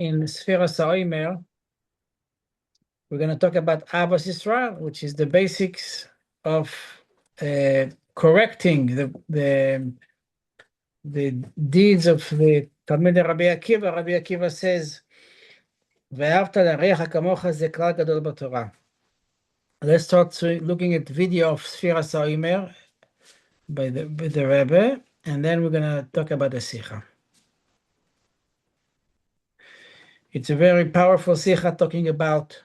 in Sfiras HaOmer, we're going to talk about Ahavat Yisrael, which is the basics of correcting the deeds of the Talmud Rabbi Akiva. Rabbi Akiva says, "Ve'ahavta l'recha kamocha ze klal gadol b'Torah." Let's start looking at video of Sfiras HaOmer by the Rebbe, and then we're going to talk about the Sikha. It's a very powerful Sikha talking about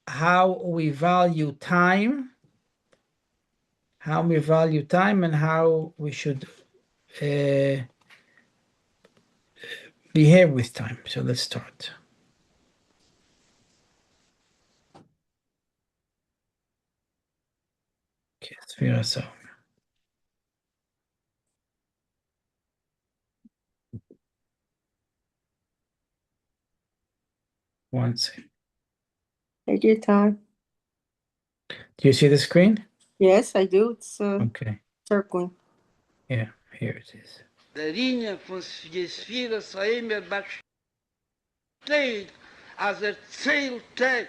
how we value time, and how we should behave with time. So let's start. Okay, Sfiras HaOmer. One second. Take your time. Do you see the screen? Yes, I do. It's Okay. circling. Yeah, here it is. Der Linie von Sfiras HaOmer besteht, als zählt Tag.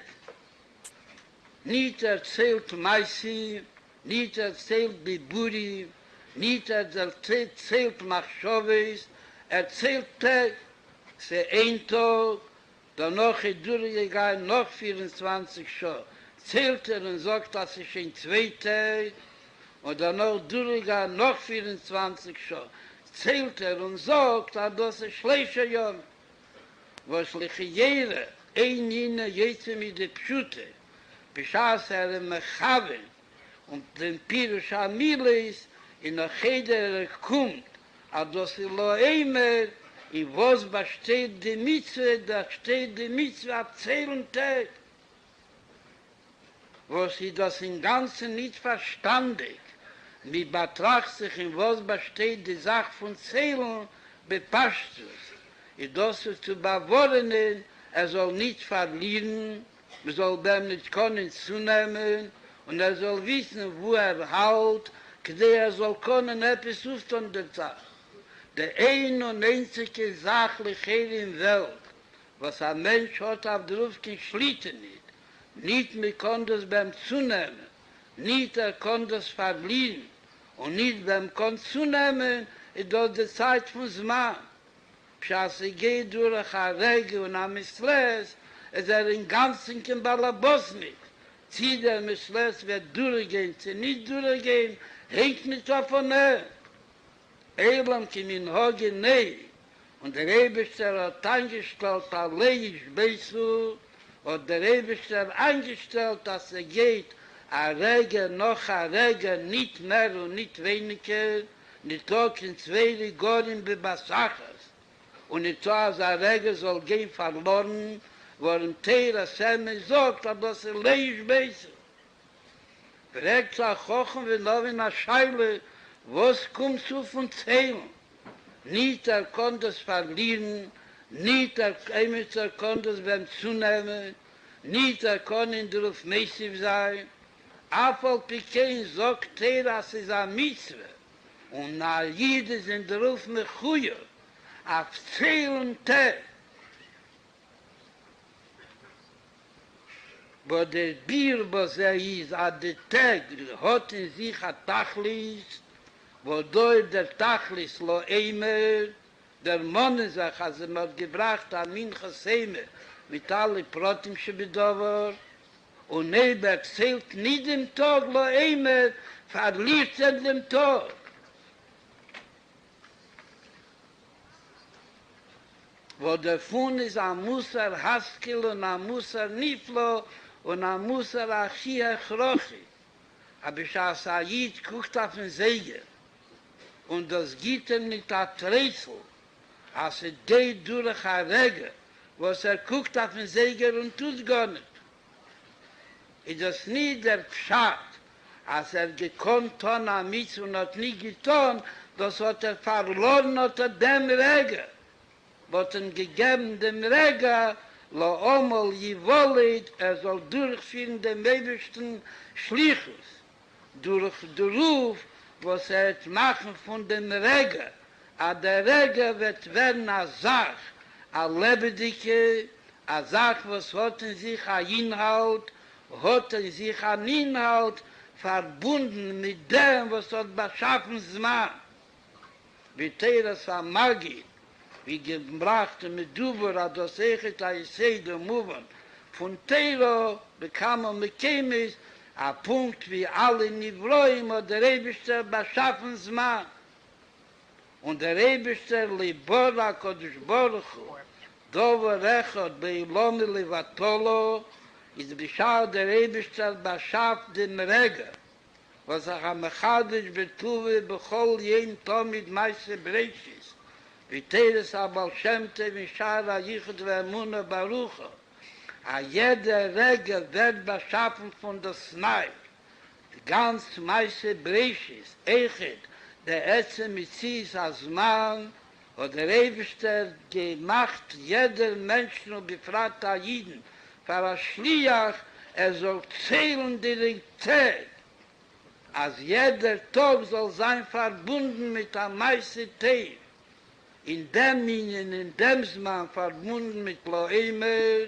Nicht zählt Maisi, nicht zählt Biburi, nicht zählt Machshoves, zählt Tag, se ein Tag, danach durchgegangen noch 24 Stunden. Zählt und sagt, dass es in 2 Tagen, und danach durchgegangen noch 24 Stunden. Zählt und sagt, dass es schlechte Jahre, was Lechiere, ein Jene jetzt mit der Pschute, beschaß Mechaven, und den Pirush Amiles in der Cheder kommt, dass lo einmal, in was besteht die Mitzwe, da steht die Mitzwe ab 10 Tag, was sie das im Ganzen nicht verstandig, mit betracht sich, in was besteht die Sache von Zählen, bepasst es. Das ist zu bewohnen, soll nicht verlieren, man soll dem nicht können zunehmen, und soll wissen, wo halt, soll können etwas aufstehen der Sache. Der ein und einzige sachliche in der Welt, was ein Mensch hat auf der Luft geschlitten nicht. Nicht mehr kann das beim Zunehmen, nicht kann das verlieren, und nicht beim kann zunehmen, ist das die Zeit von Zman. Als geht durch eine Regel und ein Misles, ist im Ganzen kein Balabos nicht. Zieht der Misles, wird durchgehen, sie nicht durchgehen, hängt nicht davon her. Elam kim in Hoge nei, und der Rebester hat angestellt, Aleisch Beisu, und der Rebester angestellt, dass geht, a Rege, noch a Rege, nicht mehr und nicht weniger, nicht auch in 2 Gorin bebasachas, und nicht als a Rege soll gehen verloren, wo im Teir Hashem sagt, dass Aleisch Beisu. Fragt sich Hochen, wenn noch in der Scheile, was kommt zu von Zählen? Nicht kann das verlieren, nicht kann das beim Zunehmen, nicht kann in der Ruf mäßig sein. Afal Pikein sagt dass es eine Mitzwe, und nach jeder sind der Ruf Mechuyer, auf Zählen Tag. Wo der Bier, was ist, an der Tag, hat in sich ein Tachlis, wo dort der Tachlis lo eimer, der Mann sagt, als hat gebracht, an Minchas Eimer, mit allen Protim Shebedover, und Neber zählt nicht dem Tag lo eimer, verliert dem Tag. Wo der Fun ist am Musar Haskel und am Musar Niflo und am Musar Achia Chrochi. Aber ich als Ayid guckt auf den Segen, und das gibt ihm nicht ein Träßel, als geht durch eine Regel, was guckt auf den Segen und tut gar nicht. Ist das nicht der Pschat, als gekonnt hat am Mitz und hat nicht getan, das hat verloren unter dem Regel. Wird ihm gegeben dem Regel, lo omol jivolit, soll durchführen dem ewigsten Schlichus, durch den Ruf, was machen von dem Regel. Aber der Regel wird werden als Sach, a lebendige, a Sach, was hat in sich ein Inhalt, hat in sich ein Inhalt verbunden mit dem, was hat beschaffen Zman. Wie Teres am Magi, wie gebracht mit Dubur, das Echet Aisede Muvan, von Teiro bekam mit Chemis, a Punkt wie alle Nivroim und der Rebischter beschaffen Zman. Und der Rebischter Libora Kodesh Baruch Hu, Dover Echot Beiloni Levatolo, ist beschau der Rebischter beschaft den Reger, was am Mechadisch betuve bechol jen Tomid meiste Brechis, wie Teres Abal Shemte, wie Shara Yichud Vermuna Barucha, a jeder Reger wird beschaffen von der Snai, die ganz meiste Brechis, Echet, der Etze Mitzis als Mann, und der Rebischter gemacht jeder Mensch nur befragt Jeden, für ein Schliach, soll zählen den Tag, als jeder Tag soll sein verbunden mit der meisten Tag, in dem Minen, in dem Zman verbunden mit Loemer,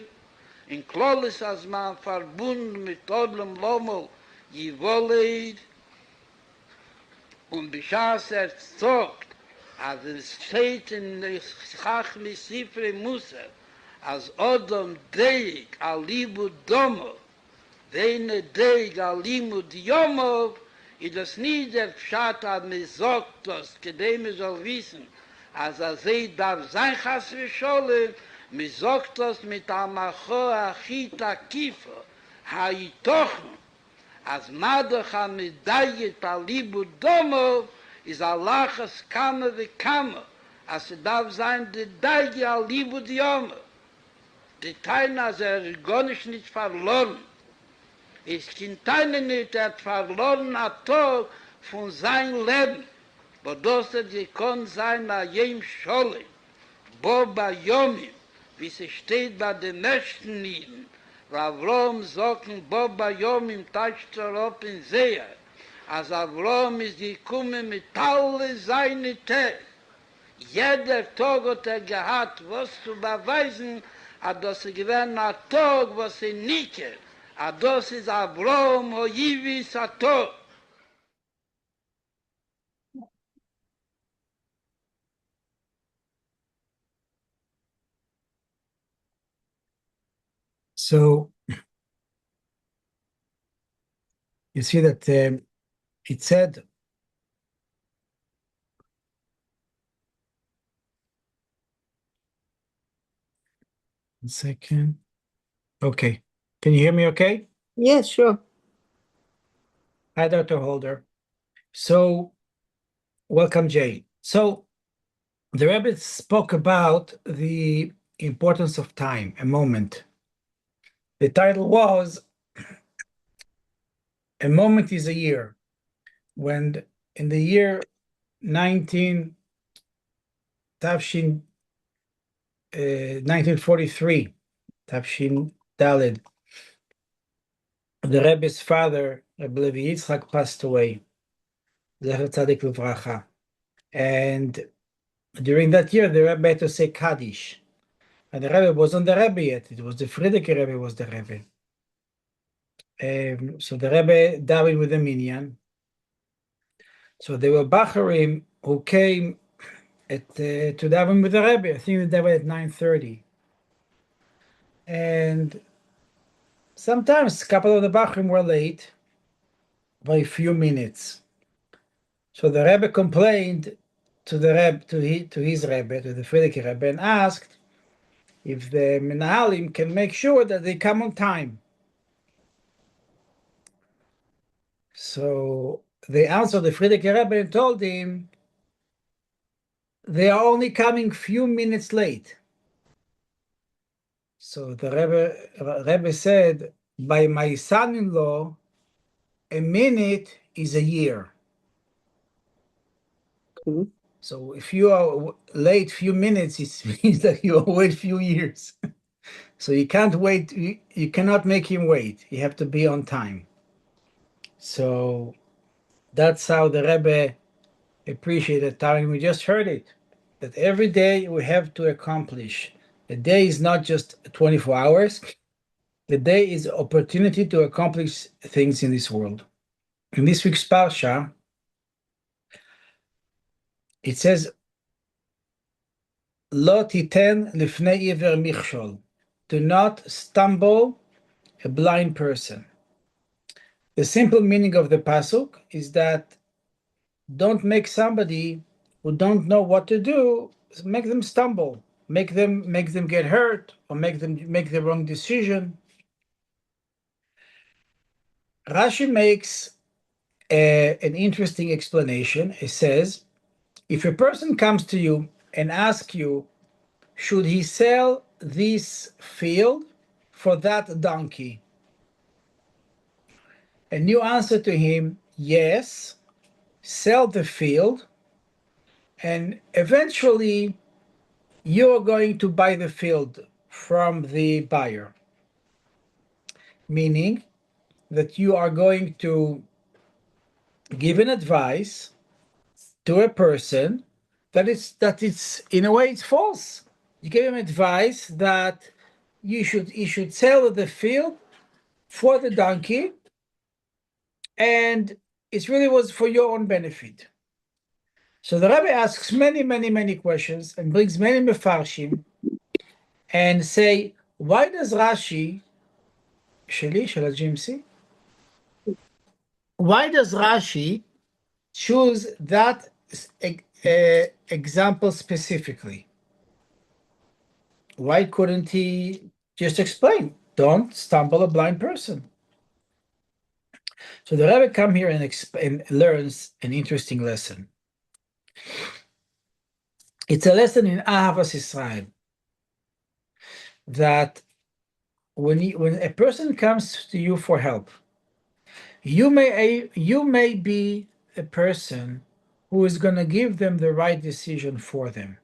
in Klolis als man verbunden mit Odlem Lomo, Jivolid, und Bishas sagt, als es steht in Chachmi Sifre Musa, als Odom Deig Alibu Domo, Veine Deig Alimu Diomo, i das nie der Pshat hat mir sagt, das Kedeme soll wissen, als sei darf sein Chas Vishole, mir sagt das mit Amacho Achita Kifo, Haitochen, as Madach HaMedayet Alibu Domo, is Allahas Kama Vekama, as darf sein de Daigi Alibu Diomo. Die Teine, als gonisch nicht verloren. Es kann Teine nicht, hat verloren a Tag von sein Leben, wo das gekonnt sein a jem Schole, bo ba Yomim, wie es steht bei den nächsten Nieden, Avrom sagen, Boba Yom im Taschterop in Seher, als Avrom ist gekommen mit alle seine Tag. Jeder Tag hat gehabt, was zu beweisen, dass gewähnt ein Tag, was nicht, das ist Avrom, Oivis, a Tag. So you see that it said, one second. Okay. Can you hear me okay? Yes, sure. Hi, Dr. Holder. So, welcome, Jay. So, the Rebbe spoke about the importance of time, a moment. The title was, A Moment is a Year. When in the year 1943, Tafshin Daled, the Rebbe's father, Rabbi Yitzchak, passed away. Zecher Tzadik Livracha. And during that year, the Rebbe had to say Kaddish. And the Rebbe wasn't the Rebbe yet. It was the Frierdiker Rebbe was the Rebbe. So the Rebbe davened with the minyan. So there were Bacharim who came to daven with the Rebbe. I think they were at 9:30. And sometimes a couple of the Bacharim were late by a few minutes. So the Rebbe complained to the Rebbe, to his Rebbe, to the Frierdiker Rebbe, and asked if the Menahalim can make sure that they come on time. So they answered the Frierdiker Rebbe and told him they are only coming few minutes late. So the Rebbe said, by my son-in-law, a minute is a year. Mhm. So if you are late few minutes, it means that you are wait few years. So you can't wait, you cannot make him wait. You have to be on time. So that's how the Rebbe appreciated time. We just heard it, that every day we have to accomplish The day is not just 24 hours. The day is opportunity to accomplish things in this world. In this week's Parsha, it says, Lo titen lifnei iver michshol. Do not stumble a blind person. The simple meaning of the pasuk is that don't make somebody who don't know what to do, make them stumble, make them get hurt, or make them make the wrong decision. Rashi makes an interesting explanation. It says, if a person comes to you and asks you, should he sell this field for that donkey? And you answer to him, yes, sell the field, and eventually you're going to buy the field from the buyer. Meaning that you are going to give an advice to a person that it's in a way it's false. You give him advice that he should sell the field for the donkey, and it really was for your own benefit. So the Rebbe asks many questions and brings many mefarshim and say, why does Rashi, why does Rashi choose that example specifically? Why couldn't he just explain, don't stumble a blind person? So the Rebbe comes here and learns an interesting lesson. It's a lesson in Ahavat Yisrael that when a person comes to you for help, you may be a person who is going to give them the right decision for them.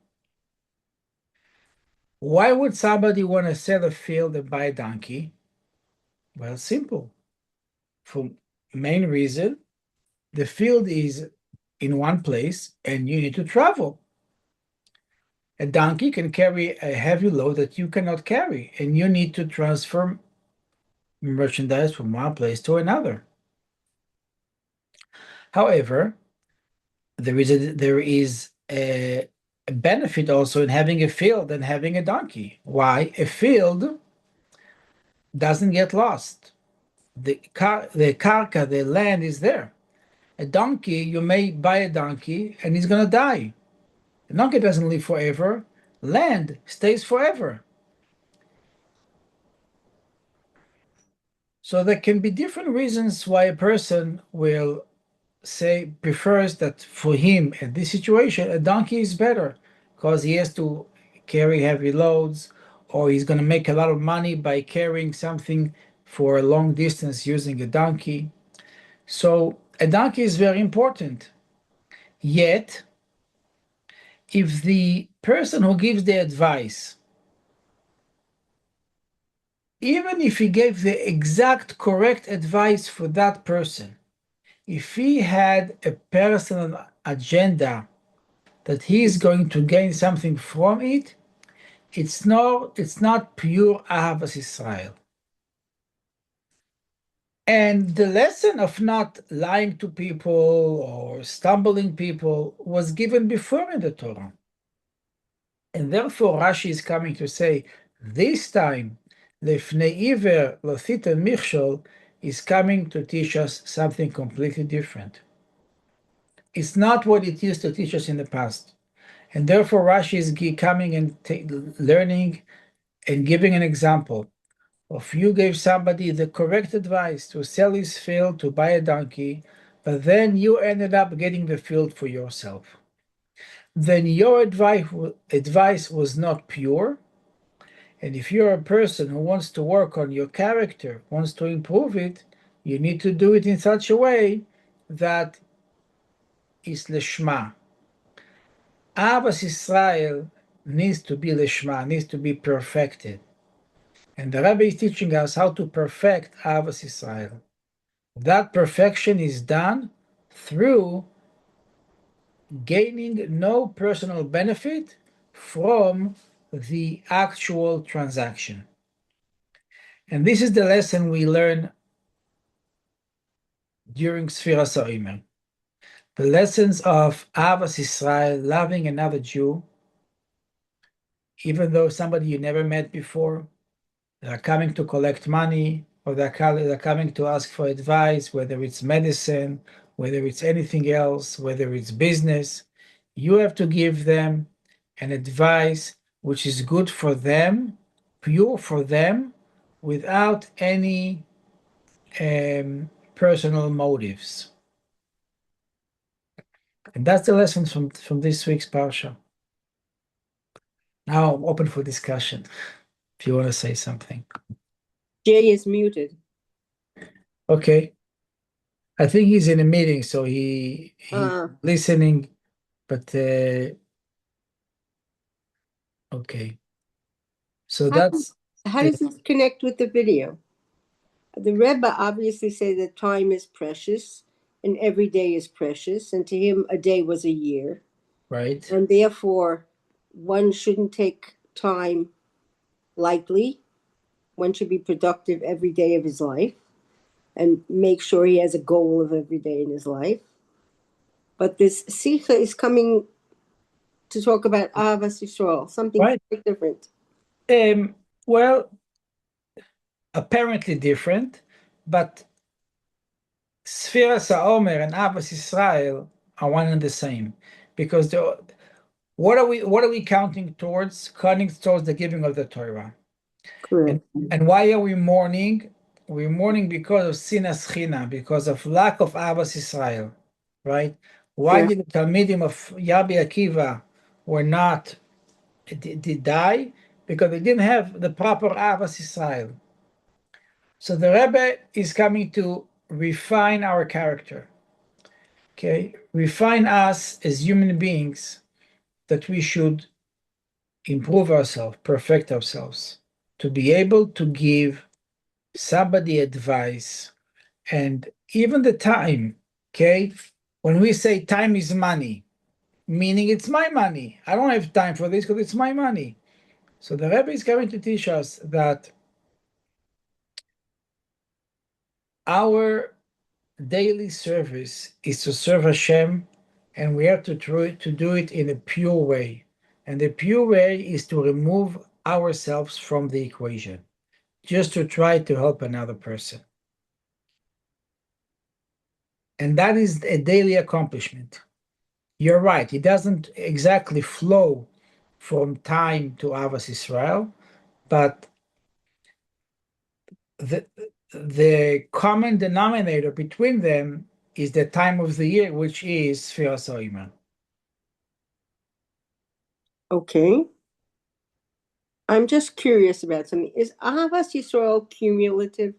Why would somebody want to sell a field and buy a donkey? Well, simple. For main reason, the field is in one place and you need to travel. A donkey can carry a heavy load that you cannot carry, and you need to transfer merchandise from one place to another. However, there is a benefit also in having a field and having a donkey. Why? A field doesn't get lost. The karka, the land is there. A donkey, you may buy a donkey and he's going to die. The donkey doesn't live forever. Land stays forever. So there can be different reasons why a person will say prefers that for him in this situation a donkey is better because he has to carry heavy loads, or he's going to make a lot of money by carrying something for a long distance using a donkey. So a donkey is very important. Yet, if the person who gives the advice, even if he gave the exact correct advice for that person, if he had a personal agenda that he is going to gain something from it, it's not pure Ahavat Yisrael. And the lesson of not lying to people or stumbling people was given before in the Torah. And therefore Rashi is coming to say, this time, Lefnei Iver Lo Titen Michshol is coming to teach us something completely different. It's not what it used to teach us in the past. And therefore Rashi is coming and learning and giving an example. If you gave somebody the correct advice to sell his field, to buy a donkey, but then you ended up getting the field for yourself, then your advice was not pure. And if you're a person who wants to work on your character, wants to improve it, you need to do it in such a way that is leshma. Ahavat Yisrael needs to be leshma, needs to be perfected. And the Rebbe is teaching us how to perfect Ahavat Yisrael. That perfection is done through gaining no personal benefit from the actual transaction. And this is the lesson we learn during Sfiras HaOmer. The lessons of Ahavat Yisrael, loving another Jew, even though somebody you never met before. They're coming to collect money, or they're coming to ask for advice, whether it's medicine, whether it's anything else, whether it's business. You have to give them an advice which is good for them, pure for them, without any personal motives. And that's the lesson from this week's Parsha. Now I'm open for discussion, if you want to say something. Jay is muted. Okay. I think he's in a meeting, so he's listening, but okay. So that's How does this connect with the video? The Rebbe obviously said that time is precious and every day is precious, and to him a day was a year. right. And therefore, one shouldn't take time lightly. One should be productive every day of his life and make sure he has a goal of every day in his life. But this Sikha is coming to talk about Ahavat Yisrael, something Right. quite different. Well, apparently different, but Sfiras HaOmer and Ahavat Yisrael are one and the same, because what are we counting towards? Counting towards the giving of the Torah. Correct. And why are we mourning? We're mourning because of sinas china, because of lack of Ahavat Yisrael, right? Why did the Talmidim of Rabbi Akiva were not did die? Because they didn't have the proper Ahavat Yisrael. So the Rebbe is coming to refine our character, okay? Refine us as human beings, that we should improve ourselves, perfect ourselves, to be able to give somebody advice, and even the time, okay? When we say time is money, meaning it's my money. I don't have time for this because it's my money. So the Rebbe is coming to teach us that our daily service is to serve Hashem, and we have to try to do it in a pure way. And the pure way is to remove ourselves from the equation, just to try to help another person. And that is a daily accomplishment. You're right, it doesn't exactly flow from time to Ahavat Yisrael, but the common denominator between them is the time of the year, which is Sfiras HaOmer. Okay. I'm just curious about something. Is Ahavat Yisrael cumulative?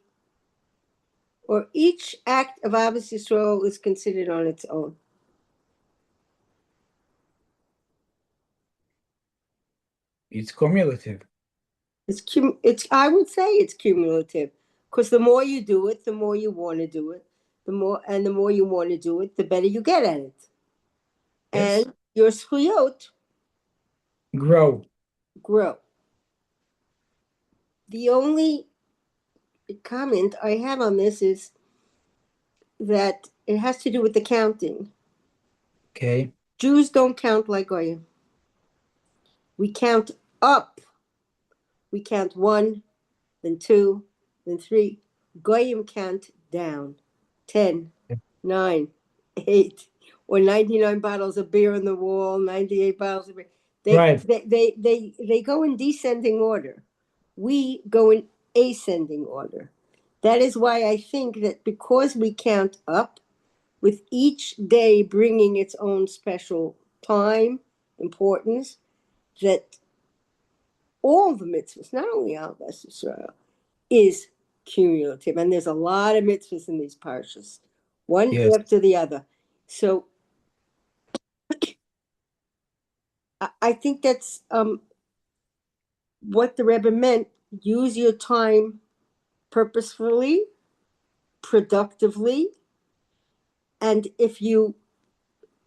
Or each act of Ahavat Yisrael is considered on its own? It's cumulative. I would say it's cumulative, because the more you do it, the more you want to do it, the more you want to do it, the better you get at it. Yes. And your zchuyot Grow. The only comment I have on this is that it has to do with the counting. Okay. Jews don't count like Goyim. We count up. We count 1, then 2, then 3. Goyim count down. 10, 9, 8, or 99 bottles of beer on the wall, 98 bottles of beer. They go in descending order. We go in ascending order. That is why I think that because we count up, with each day bringing its own special time, importance, that all the mitzvahs, not only Ahavat Yisrael, is cumulative. And there's a lot of mitzvahs in these parshas, one after the other. So I think that's what the Rebbe meant. Use your time purposefully, productively, and if you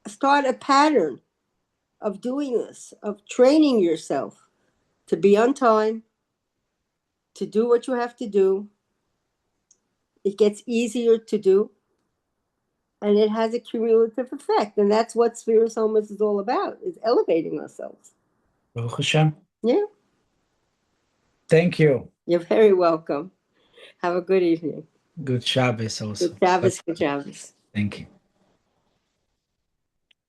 start a pattern of doing this, of training yourself to be on time, to do what you have to do. It gets easier to do, and it has a cumulative effect. And that's what Sfiras Homas is all about, is elevating ourselves. Baruch Hashem. Yeah. Thank you. You're very welcome. Have a good evening. Good Shabbos also. Good Shabbos, good Shabbos. Thank you.